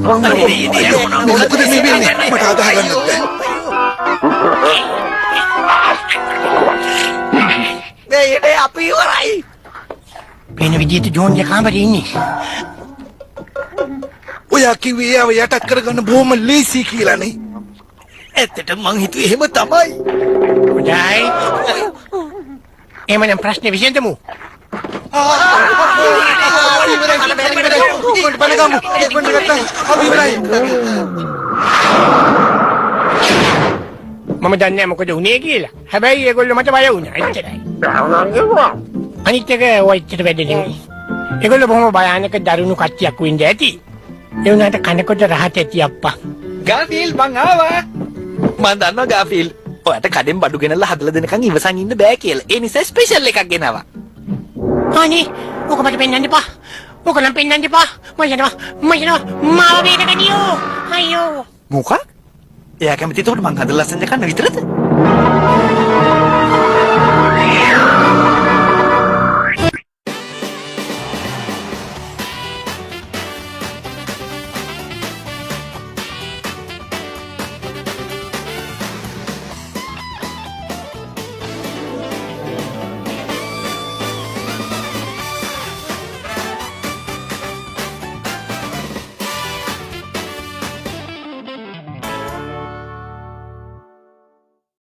මොකද මේ වෙන්නේ? මට අදහ ගන්නත් බැහැ. මේ අපි ඉවරයි. වෙන විදිහට ජෝන්ගේ කාමරේ ඉන්නේ. ඔයා කිව්වේ ආව යටත් කරගන්න බොහොම ලේසි කියලානේ. ඇත්තට මං හිතුවේ එහෙම තමයි. හොඳයි. එමනම් ප්‍රශ්නේ විසඳමු. මම දන්නේ මොකද උනේ කියලා. හැබැයි ඒගොල්ලෝ මට බය වුණා. එච්චරයි. අනිත් එක ඔයිච්චර වැඩ නෙමෙයි. ඒගොල්ලෝ බොහොම භයානක දරුණු කට්ටියක් වෙන්න ඇති. ඒ වුණාට කනකොට රහත් ඇති අප්පා. ගාෆීල් මං ආවා. මං දන්නවා ගාෆීල්. ඔයාට කඩෙන් බඩු ගෙනල්ලා හදලා දෙනකන් ඉවසන් ඉන්න බෑ කියලා. ඒ නිසා ස්පෙෂල් එකක් ගෙනාවා. අනේ ඔක මට පෙන්වන්න එපා. ඔක නම් පෙන්වන්න එපා. මම යනවා. මාව වේදකනියෝ. අයියෝ. මොකක්? එයා කැමති උඩ මං හදලා ලස්සන කන්න විතරද?